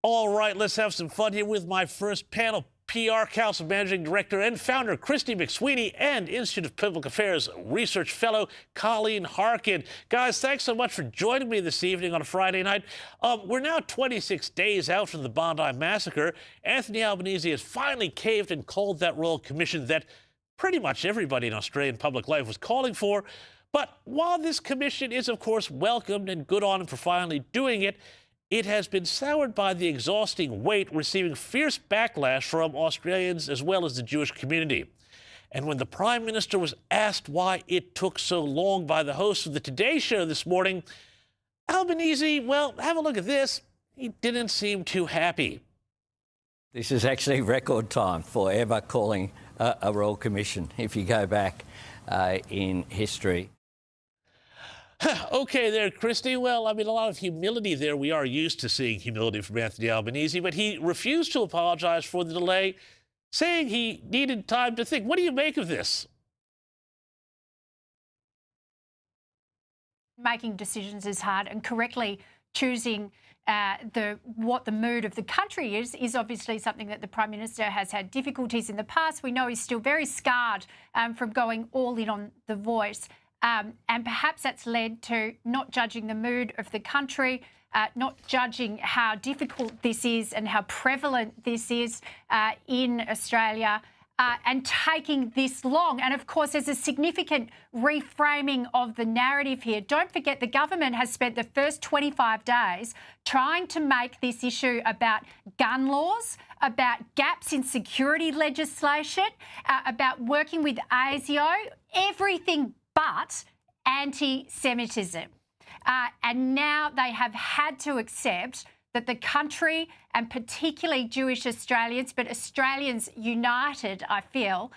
All right, let's have some fun here with my first panel. PR Counsel Managing Director and Founder Kristy McSweeney and Institute of Public Affairs Research Fellow Colleen Harkin. Guys, thanks so much for joining me this evening on a Friday night. We're now 26 days out from the Bondi Massacre. Anthony Albanese has finally caved and called that Royal Commission that pretty much everybody in Australian public life was calling for. But while this commission is, of course, welcomed and good on him for finally doing it, it has been soured by the exhausting wait, receiving fierce backlash from Australians as well as the Jewish community. And when the Prime Minister was asked why it took so long by the host of the Today Show this morning, Albanese, well, have a look at this. He didn't seem too happy. This is actually record time for ever calling a Royal Commission, if you go back in history. Okay there, Kristy. Well, I mean, a lot of humility there. We are used to seeing humility from Anthony Albanese, but he refused to apologize for the delay, saying he needed time to think. What do you make of this? Making decisions is hard, and correctly choosing what the mood of the country is obviously something that the Prime Minister has had difficulties in the past. We know he's still very scarred from going all in on The Voice. And perhaps that's led to not judging the mood of the country, not judging how difficult this is and how prevalent this is in Australia, and taking this long. And of course, there's a significant reframing of the narrative here. Don't forget, the government has spent the first 25 days trying to make this issue about gun laws, about gaps in security legislation, about working with ASIO, everything but anti-Semitism. And now they have had to accept that the country, and particularly Jewish Australians, but Australians united, I feel,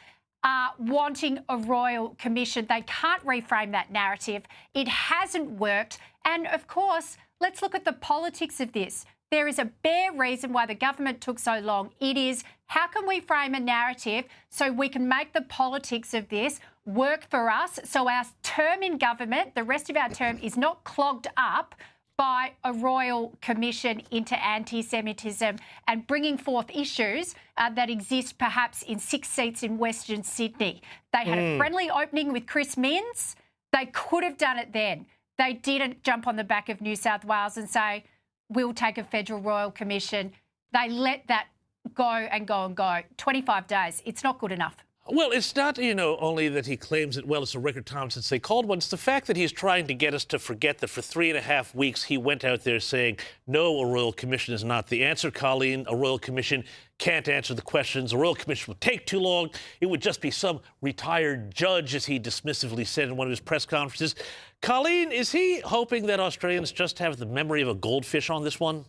are wanting a Royal Commission. They can't reframe that narrative. It hasn't worked. And of course, let's look at the politics of this. There is a bare reason why the government took so long. It is, how can we frame a narrative so we can make the politics of this work for us, so our term in government, the rest of our term, is not clogged up by a Royal Commission into anti-Semitism and bringing forth issues that exist perhaps in 6 seats in Western Sydney. They had a friendly opening with Chris Minns. They could have done it then. They didn't jump on the back of New South Wales and say, we'll take a federal Royal Commission. They let that go and go and go. 25 days. It's not good enough. Well, it's not, only that he claims it, well, it's a record time since they called one. It's the fact that he's trying to get us to forget that for 3.5 weeks he went out there saying, no, a Royal Commission is not the answer, Colleen. A Royal Commission can't answer the questions. A Royal Commission would take too long. It would just be some retired judge, as he dismissively said in one of his press conferences. Colleen, is he hoping that Australians just have the memory of a goldfish on this one?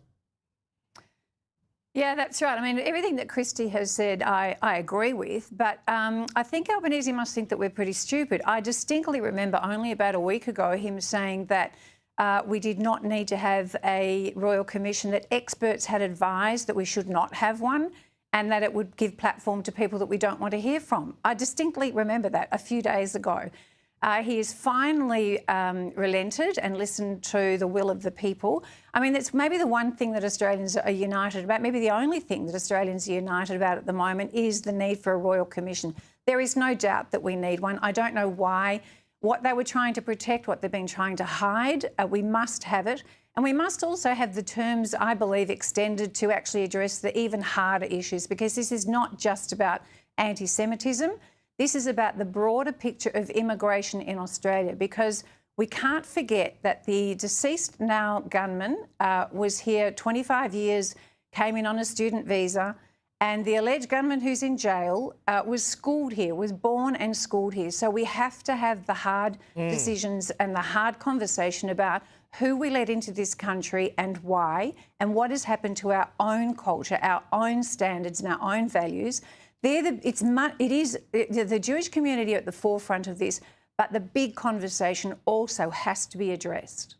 Yeah, that's right. I mean, everything that Kristy has said, I agree with, but I think Albanese must think that we're pretty stupid. I distinctly remember only about a week ago him saying that we did not need to have a Royal Commission, that experts had advised that we should not have one, and that it would give platform to people that we don't want to hear from. I distinctly remember that a few days ago. He has finally relented and listened to the will of the people. I mean, that's maybe the one thing that Australians are united about. Maybe the only thing that Australians are united about at the moment is the need for a Royal Commission. There is no doubt that we need one. I don't know why. What they were trying to protect, what they've been trying to hide, we must have it. And we must also have the terms, I believe, extended to actually address the even harder issues, because this is not just about anti-Semitism. This is about the broader picture of immigration in Australia, because we can't forget that the deceased now gunman was here 25 years, came in on a student visa, and the alleged gunman who's in jail was schooled here, was born and schooled here. So we have to have the hard decisions and the hard conversation about who we let into this country and why, and what has happened to our own culture, our own standards and our own values. The Jewish community at the forefront of this, but the big conversation also has to be addressed.